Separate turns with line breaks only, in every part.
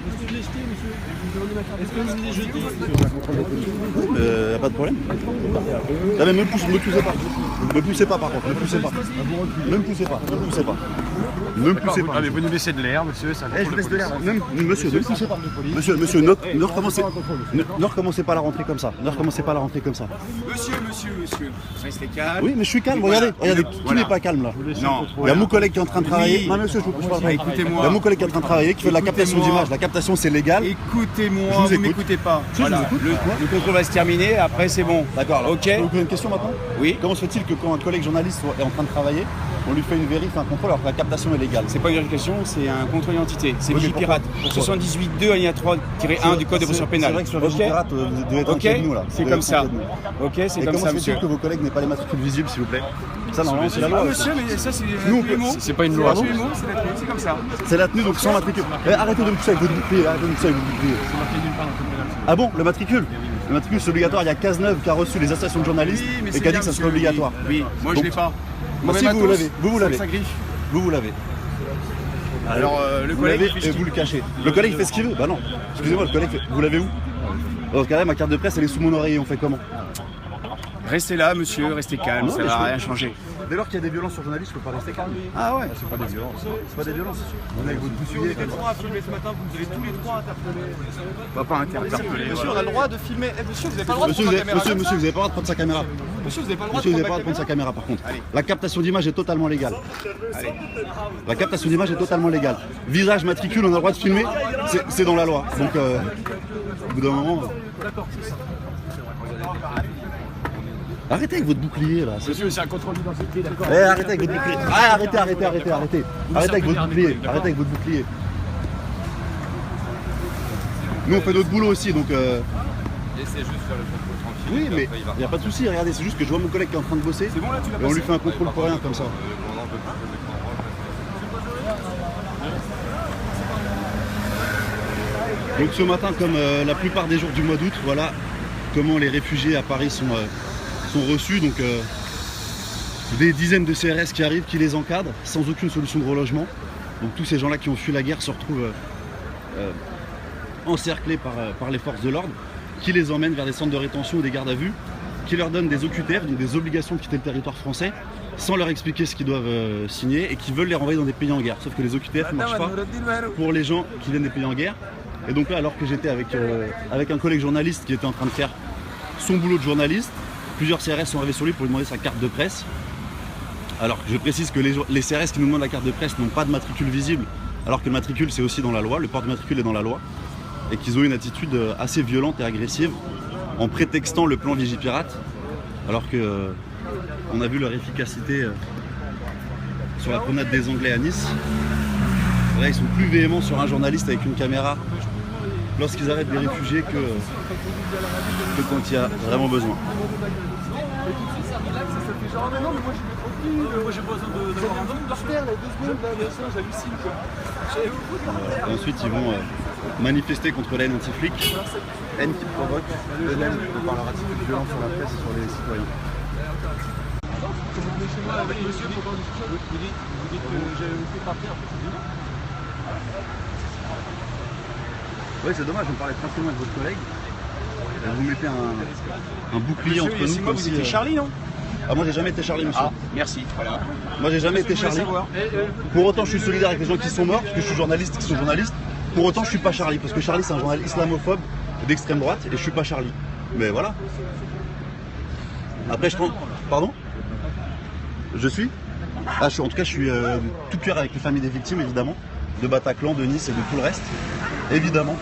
Est-ce que je l'ai jeté, monsieur? Est-ce que vous l'avez jeté?
Pas de problème. Non, mais me poussez pas. Me poussez pas par contre, me poussez pas. Ne me poussez pas, ne me poussez pas. Ne me poussez pas.
Allez, vous nous laissez de l'air, monsieur, ça
je laisse de l'air. Monsieur, ne me poussez pas. Monsieur, ne recommencez pas la rentrée comme ça. Ne recommencez pas la rentrée comme ça.
Monsieur, restez calme.
Oui, mais je suis calme, regardez, qui n'est pas calme là?
Non.
Il y a mon collègue qui est en train de travailler. Non, monsieur, je vous parle pas.
Écoutez-moi.
Il y a mon collègue qui est en train de travailler, qui fait de la captation d'image. La captation, c'est légal.
Écoutez-moi,
Je vous
vous
écoute.
m'écoutez pas.
Je vous écoute.
Le contrôle va se terminer, après c'est bon.
D'accord, alors,
Ok.
je peux vous poser une question maintenant?
Oui.
Comment se fait-il que quand un collègue journaliste est en train de travailler, on lui fait une vérif, un contrôle alors que la captation est légale?
C'est pas une vérification, c'est un contrôle d'identité. C'est
Oui, mais
Vigipirate.
pourquoi
78.2 alinéa 3-1 du code de procédure pénale.
C'est vrai que sur
Ok.
Vigipirate, vous devez être
Ok,
inquiet de nous là.
c'est
Vous
comme
devez
ça.
être inquiet de nous.
Ok, c'est
Et
comme
comment
ça,
se fait-il
monsieur.
que vos collègues n'aient pas les matricules visibles, s'il vous plaît? Ça, normalement, c'est la loi.
Monsieur, mais ça, c'est
Nous,
tous les mots.
C'est pas une loi.
C'est tous les mots, c'est la tenue, c'est comme ça.
C'est la tenue, donc sans matricule. Arrêtez de me pousser avec votre bouclier, arrêtez de me pousser avec votre bouclier.
C'est marqué nulle part dans le code pénal.
Ah bon, le matricule? Le matricule, c'est obligatoire. Il y a Cazeneuve qui a reçu les associations de journalistes et qui a dit que ça serait obligatoire.
Oui, moi je
Donc,
l'ai pas.
Bah, si, vous l'avez. Vous l'avez.
Ça griffe.
Vous l'avez.
Alors, le
Vous
collègue.
l'avez et vous le cachez. Le collègue il fait ce qu'il veut? Bah non. Excusez-moi, le collègue fait... Vous l'avez où? Dans ce cas-là, ma carte de presse, elle est sous mon oreiller. On fait comment?
Restez là, monsieur, restez calme,
Non,
ça
mais
va
je-
rien changer.
Dès lors qu'il y a des violences sur journalistes, je peux pas rester calme.
Ah ouais.
C'est pas des violences. C'est pas des violences. On est avec votre bouclier.
à filmer ce matin, vous avez tous les trois interpellés.
On va pas interpeller.
Monsieur, on a le droit de filmer. Monsieur, vous n'avez pas le droit de
Monsieur,
prendre la caméra.
monsieur, vous avez pas le droit de prendre sa caméra.
Monsieur, vous n'avez pas le droit
Monsieur,
de
vous
prendre
n'avez pas le droit de prendre
la
sa
caméra.
caméra par contre. La captation d'image est totalement légale. La captation d'image est totalement légale. Visage, matricule, on a le droit de filmer. C'est dans la loi. Donc, au bout d'un moment. Arrêtez avec votre bouclier là.
Monsieur, c'est un contrôle d'identité, d'accord.
Arrêtez avec votre bouclier. Arrêtez. Arrêtez avec votre bouclier. Arrêtez avec votre bouclier. Nous on fait notre boulot aussi donc.
Laissez juste faire le contrôle tranquille.
Oui, mais
après, il va
il n'y a pas de souci. Regardez, c'est juste que je vois mon collègue qui est en train de bosser.
C'est bon là, tu l'as
Et on lui
passé.
fait un contrôle pour rien comme ça. Donc ce matin, comme la plupart des jours du mois d'août, voilà comment les réfugiés à Paris sont reçus. Donc des dizaines de CRS qui arrivent, qui les encadrent, sans aucune solution de relogement. Donc tous ces gens-là qui ont fui la guerre se retrouvent encerclés par les forces de l'ordre, qui les emmènent vers des centres de rétention ou des gardes à vue, qui leur donnent des OQTF, donc des obligations de quitter le territoire français, sans leur expliquer ce qu'ils doivent signer, et qui veulent les renvoyer dans des pays en guerre. Sauf que les OQTF ne marchent pas pour les gens qui viennent des pays en guerre. Et donc là, alors que j'étais avec un collègue journaliste qui était en train de faire son boulot de journaliste, plusieurs CRS sont arrivés sur lui pour lui demander sa carte de presse. Alors je précise que les CRS qui nous demandent la carte de presse n'ont pas de matricule visible, alors que le matricule c'est aussi dans la loi, le port du matricule est dans la loi, et qu'ils ont une attitude assez violente et agressive en prétextant le plan Vigipirate, alors que on a vu leur efficacité sur la promenade des Anglais à Nice. Là, ils sont plus véhéments sur un journaliste avec une caméra lorsqu'ils arrêtent des réfugiés que quand il y a vraiment besoin.
Moi j'ai besoin d'avoir un homme par terre, là, 2 secondes, là, ça, j'hallucine quoi.
Et ensuite, ils vont manifester contre la haine anti-flic, haine qui provoque eux-mêmes par leur attitude violente sur la presse et sur les citoyens.
Quand vous venez chez moi avec monsieur, faut pas discussion. Vous dites que j'ai fait partir, en fait, c'est bien.
Oui, c'est dommage, on parlait tranquillement avec votre collègue. Vous mettez un bouclier
Monsieur,
entre
il y a
nous
6 mois,
comme
vous
si...
étiez Charlie, non?
Ah, moi j'ai jamais été Charlie, monsieur.
Ah, merci. Voilà.
Moi j'ai jamais été
Monsieur, je
Charlie.
voulais savoir.
Pour autant, je suis solidaire avec les gens qui sont morts, parce que je suis journaliste, qui sont journalistes. Pour autant, je suis pas Charlie, parce que Charlie c'est un journaliste islamophobe d'extrême droite, et je suis pas Charlie. Mais voilà. Après, je prends... Pardon? Je suis? Ah, en tout cas, je suis tout cœur avec les familles des victimes, évidemment, de Bataclan, de Nice et de tout le reste. Évidemment,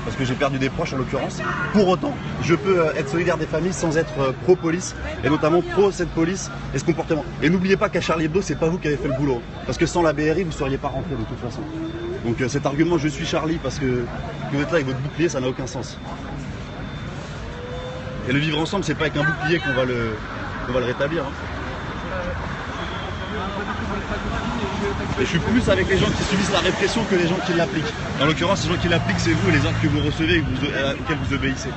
parce que j'ai perdu des proches en l'occurrence. Pour autant, je peux être solidaire des familles sans être pro-police, et notamment pro cette police et ce comportement. Et n'oubliez pas qu'à Charlie Hebdo, c'est pas vous qui avez fait le boulot. Parce que sans la BRI, vous ne seriez pas rentré de toute façon. Donc cet argument, je suis Charlie, parce que vous êtes là avec votre bouclier, ça n'a aucun sens. Et le vivre ensemble, c'est pas avec un bouclier qu'on va le rétablir. Hein. Et je suis plus avec les gens qui subissent la répression que les gens qui l'appliquent. En l'occurrence, les gens qui l'appliquent, c'est vous et les ordres que vous recevez et auxquels vous obéissez.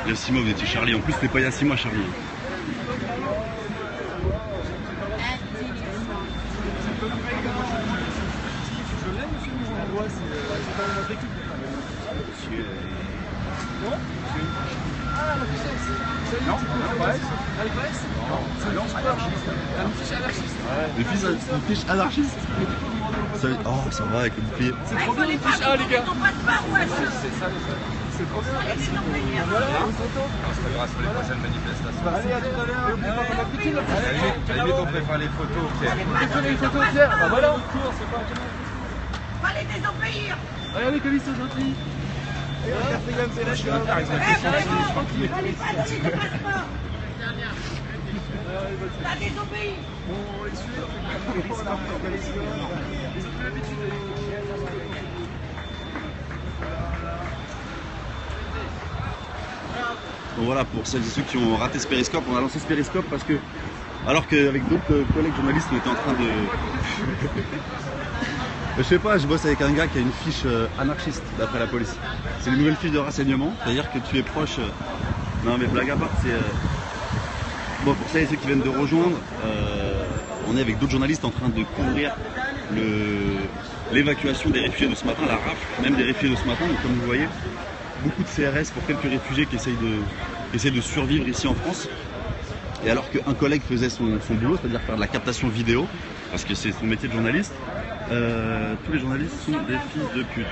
Il y a 6 mois, vous étiez Charlie. En plus, c'était pas il y a 6 mois, Charlie.
c'est pas notre équipe.
Monsieur.
Ah, la fichesse.
Non,
Avec Brest Non, c'est anarchiste. Un fiche anarchiste.
Le fils une fiche anarchiste. Ça, oh, ça va avec le bouclier.
C'est trop bien les fiches A, les gars.
C'est ça les jeunes.
C'est trop bien.
Voilà, on s'entend. On se reverra sur les prochaines manifestations.
Allez, à tout à l'heure. Et oublie pas ton appétit, là.
À la limite, on préfère les photos, Pierre.
Vous prenez une photo, Pierre. Bah voilà, on court, c'est pas.
Fallait désobéir.
Regardez comme ils sont gentils.
Je suis notaire, ils ont été
Fallait pas donner de passeport. T'as désobéi.
On les suit. Ils ont plus l'habitude.
Donc voilà, pour celles et ceux qui ont raté ce périscope, on a lancé ce périscope parce que, alors qu'avec d'autres collègues journalistes, on était en train de... Je sais pas, je bosse avec un gars qui a une fiche anarchiste, d'après la police. C'est une nouvelle fiche de renseignement, c'est-à-dire que tu es proche... Non mais blague à part, c'est... Bon, pour celles et ceux qui viennent de rejoindre, on est avec d'autres journalistes en train de couvrir l'évacuation des réfugiés de ce matin, la rafle même des réfugiés de ce matin. Donc comme vous voyez, beaucoup de CRS pour quelques réfugiés qui essayent de survivre ici en France. Et alors qu'un collègue faisait son boulot, c'est-à-dire faire de la captation vidéo, parce que c'est son métier de journaliste, tous les journalistes sont des fils de pute.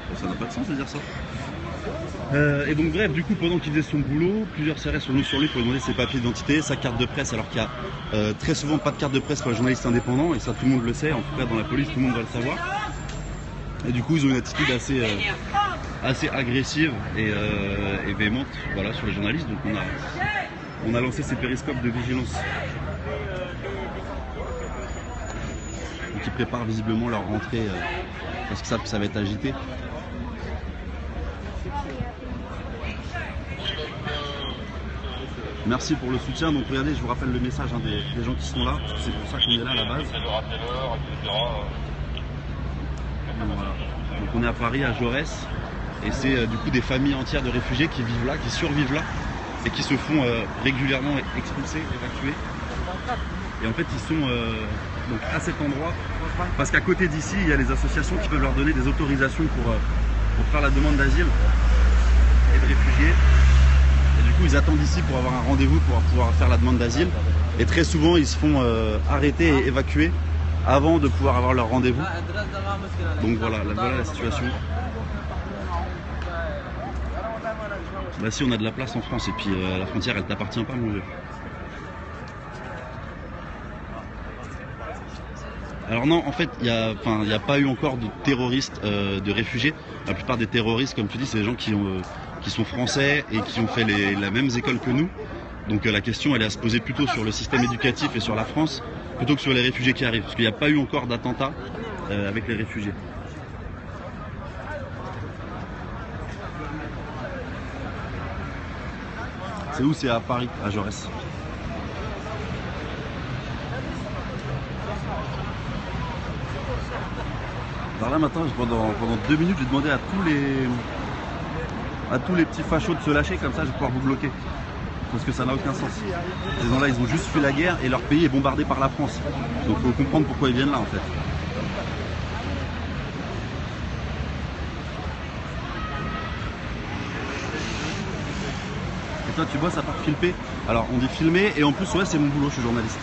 Bon, ça n'a pas de sens de dire ça. Et donc bref, du coup, pendant qu'il faisait son boulot, plusieurs CRS sont venus sur lui pour lui demander ses papiers d'identité, sa carte de presse, alors qu'il y a très souvent pas de carte de presse pour les journalistes indépendants, et ça tout le monde le sait, en tout cas dans la police, tout le monde doit le savoir. Et du coup, ils ont une attitude assez agressive et véhémente, voilà, sur les journalistes. Donc on a lancé ces périscopes de vigilance. Donc ils préparent visiblement leur rentrée parce qu'ils savent que ça va être agité. Merci pour le soutien. Donc regardez, je vous rappelle le message des gens qui sont là, parce que c'est pour ça qu'on est là à la base. Voilà. Donc on est à Paris, à Jaurès, et c'est du coup des familles entières de réfugiés qui vivent là, qui survivent là, et qui se font régulièrement expulser, évacuer. Et en fait ils sont donc à cet endroit, parce qu'à côté d'ici, il y a les associations qui peuvent leur donner des autorisations pour faire la demande d'asile et de réfugiés. Et du coup ils attendent ici pour avoir un rendez-vous pour pouvoir faire la demande d'asile. Et très souvent ils se font arrêter et évacuer avant de pouvoir avoir leur rendez-vous. Donc voilà la situation. Bah si, on a de la place en France, et puis la frontière elle t'appartient pas, mon vieux. Alors non, en fait, il n'y a pas eu encore de terroristes, de réfugiés. La plupart des terroristes, comme tu dis, c'est des gens qui sont français et qui ont fait la même école que nous. Donc la question, elle est à se poser plutôt sur le système éducatif et sur la France, plutôt que sur les réfugiés qui arrivent. Parce qu'il n'y a pas eu encore d'attentat avec les réfugiés. C'est où? C'est à Paris, à Jaurès. Alors là maintenant, pendant 2 minutes, j'ai demandé à tous les petits fachos de se lâcher, comme ça je vais pouvoir vous bloquer. Parce que ça n'a aucun sens. Ces gens-là, ils ont juste fui la guerre et leur pays est bombardé par la France. Donc il faut comprendre pourquoi ils viennent là en fait. Et toi, tu bosses à part filmer. Alors on dit filmer, et en plus, ouais, c'est mon boulot, je suis journaliste.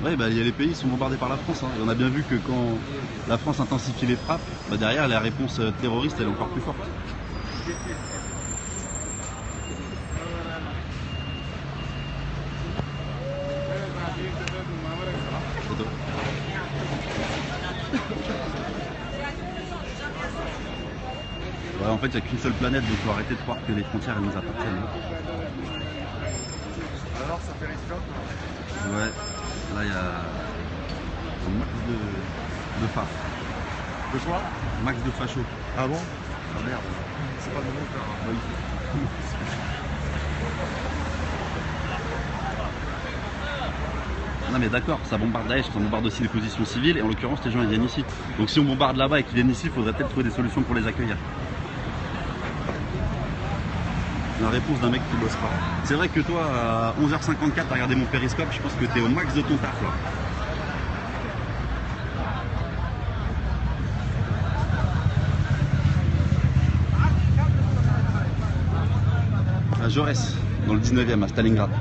Ouais, bah, les pays sont bombardés par la France. Hein. Et on a bien vu que quand la France intensifie les frappes, bah, derrière la réponse terroriste elle est encore plus forte. Ouais, en fait, il n'y a qu'une seule planète, donc il faut arrêter de croire que les frontières elles nous appartiennent.
Alors, ça fait risquant.
Ouais, là il y a un max de faf.
De quoi?
Max de facho.
Ah bon?
Ah merde.
C'est pas le moment de faire.
Oui. Non mais d'accord, ça bombarde Daesh, ça bombarde aussi les positions civiles, et en l'occurrence les gens ils viennent ici. Donc si on bombarde là-bas et qu'ils viennent ici, il faudrait peut-être trouver des solutions pour les accueillir. La réponse d'un mec qui bosse pas. C'est vrai que toi, à 11h54, t'as regardé mon périscope, je pense que t'es au max de ton taf là. À Jaurès, dans le 19e, à Stalingrad.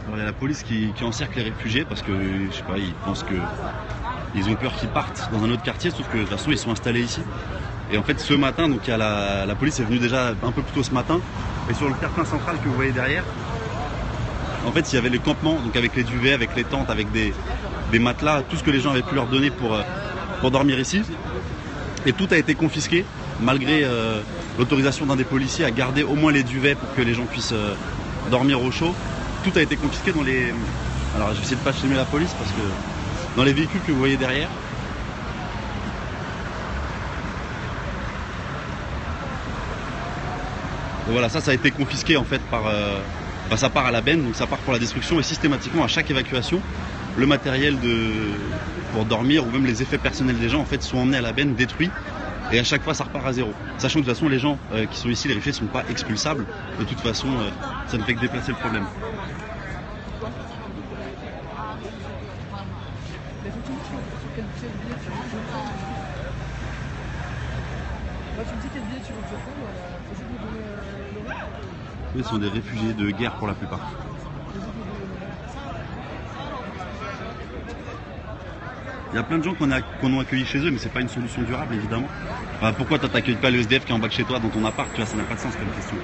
Alors, il y a la police qui encercle les réfugiés parce que, je sais pas, ils pensent qu'ils ont peur qu'ils partent dans un autre quartier, sauf que de toute façon ils sont installés ici. Et en fait ce matin, donc il y a la police est venue déjà un peu plus tôt ce matin, et sur le terre-plein central que vous voyez derrière, en fait il y avait les campements, donc avec les duvets, avec les tentes, avec des matelas, tout ce que les gens avaient pu leur donner pour dormir ici. Et tout a été confisqué, malgré l'autorisation d'un des policiers à garder au moins les duvets pour que les gens puissent dormir au chaud. Tout a été confisqué dans les... Alors je vais essayer de pas filmer la police parce que dans les véhicules que vous voyez derrière, et voilà, ça a été confisqué en fait par... ça part à la benne, donc ça part pour la destruction, et systématiquement à chaque évacuation, le matériel pour dormir ou même les effets personnels des gens en fait sont emmenés à la benne, détruits, et à chaque fois ça repart à zéro. Sachant que de toute façon les gens qui sont ici, les réfugiés, ne sont pas expulsables, de toute façon ça ne fait que déplacer le problème. Oui, ce sont des réfugiés de guerre pour la plupart. Il y a plein de gens qu'on a accueillis chez eux, mais c'est pas une solution durable évidemment. Enfin, pourquoi toi t'accueilles pas le SDF qui est en bas de chez toi dans ton appart? Tu vois, ça n'a pas de sens comme question.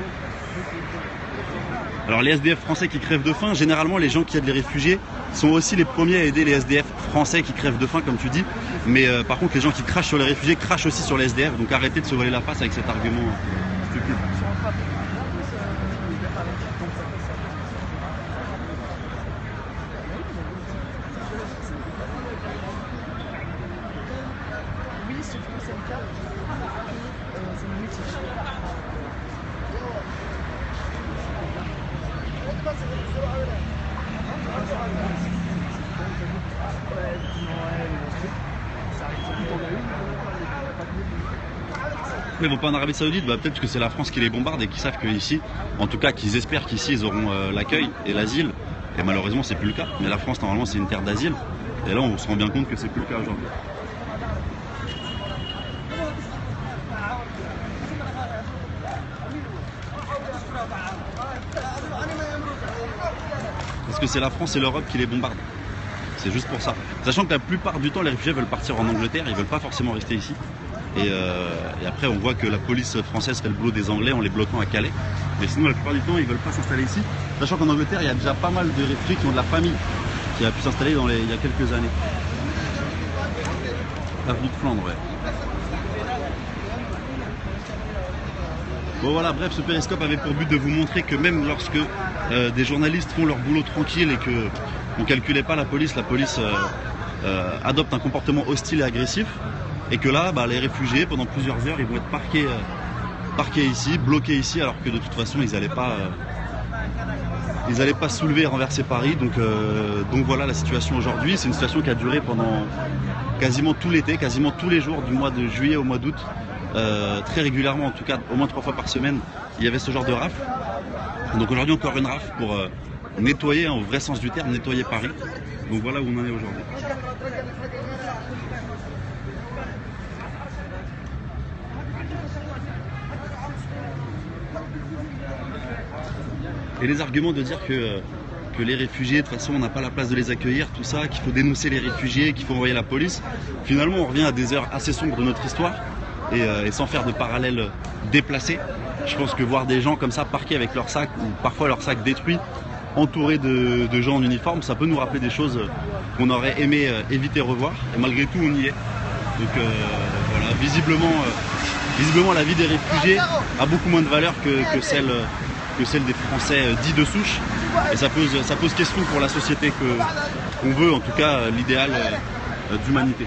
Alors les SDF français qui crèvent de faim, généralement les gens qui aident les réfugiés sont aussi les premiers à aider les SDF français qui crèvent de faim comme tu dis. Mais par contre les gens qui crachent sur les réfugiés crachent aussi sur les SDF, donc arrêtez de se voiler la face avec cet argument stupide. Mais ils vont pas en Arabie Saoudite, peut-être que c'est la France qui les bombarde et qu'ils savent qu'ici, en tout cas qu'ils espèrent qu'ici ils auront l'accueil et l'asile. Et malheureusement c'est plus le cas. Mais la France normalement c'est une terre d'asile. Et là on se rend bien compte que c'est plus le cas aujourd'hui. Parce que c'est la France et l'Europe qui les bombardent. C'est juste pour ça. Sachant que la plupart du temps les réfugiés veulent partir en Angleterre, ils veulent pas forcément rester ici. Et après on voit que la police française fait le boulot des Anglais en les bloquant à Calais. Mais sinon la plupart du temps ils veulent pas s'installer ici. Sachant qu'en Angleterre il y a déjà pas mal de réfugiés qui ont de la famille qui a pu s'installer il y a quelques années. Avenue de Flandre, ouais. Bon voilà, bref, ce périscope avait pour but de vous montrer que même lorsque des journalistes font leur boulot tranquille et qu'on ne calculait pas la police adopte un comportement hostile et agressif. Et que là, les réfugiés, pendant plusieurs heures, ils vont être parqués ici, bloqués ici, alors que de toute façon, ils n'allaient pas soulever et renverser Paris. Donc voilà la situation aujourd'hui. C'est une situation qui a duré pendant quasiment tout l'été, quasiment tous les jours du mois de juillet au mois d'août. Très régulièrement, en tout cas au moins 3 fois par semaine, il y avait ce genre de rafle. Donc aujourd'hui encore une rafle pour nettoyer, au vrai sens du terme, nettoyer Paris. Donc voilà où on en est aujourd'hui. Et les arguments de dire que les réfugiés, de toute façon on n'a pas la place de les accueillir, tout ça, qu'il faut dénoncer les réfugiés, qu'il faut envoyer la police, finalement on revient à des heures assez sombres de notre histoire. Et sans faire de parallèle déplacé, je pense que voir des gens comme ça parqués avec leurs sacs ou parfois leurs sacs détruits entouré de gens en uniforme, ça peut nous rappeler des choses qu'on aurait aimé éviter revoir. Et malgré tout, on y est. Donc voilà, visiblement la vie des réfugiés a beaucoup moins de valeur que celle des Français dits de souche. Et ça pose question pour la société qu'on veut, en tout cas l'idéal d'humanité.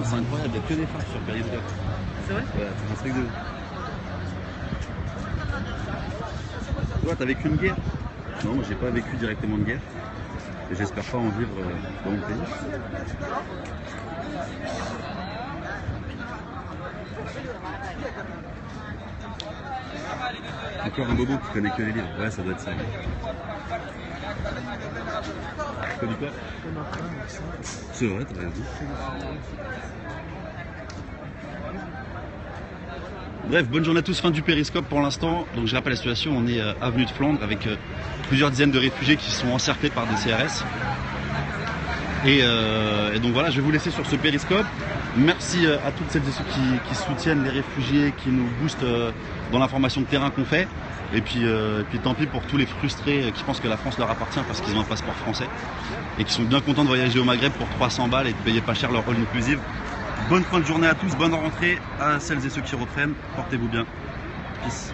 C'est incroyable, il n'y a que des femmes sur Periscope.
C'est vrai?
Ouais, c'est un truc de ouf. Toi, t'as vécu une guerre? Non, moi j'ai pas vécu directement de guerre. Et j'espère pas en vivre dans mon pays. Encore un bobo qui connaît que les livres. Ouais, ça doit être ça. Tu dis quoi? C'est vrai, t'as raison. Bref, bonne journée à tous, fin du périscope pour l'instant. Donc je rappelle la situation, on est avenue de Flandre avec plusieurs dizaines de réfugiés qui sont encerclés par des CRS. Et donc voilà, je vais vous laisser sur ce périscope. Merci à toutes celles et ceux qui soutiennent les réfugiés, qui nous boostent dans l'information de terrain qu'on fait. Et puis tant pis pour tous les frustrés qui pensent que la France leur appartient parce qu'ils ont un passeport français et qui sont bien contents de voyager au Maghreb pour 300 balles et de payer pas cher leur all inclusive. Bonne fin de journée à tous, bonne rentrée à celles et ceux qui reprennent, portez-vous bien. Peace.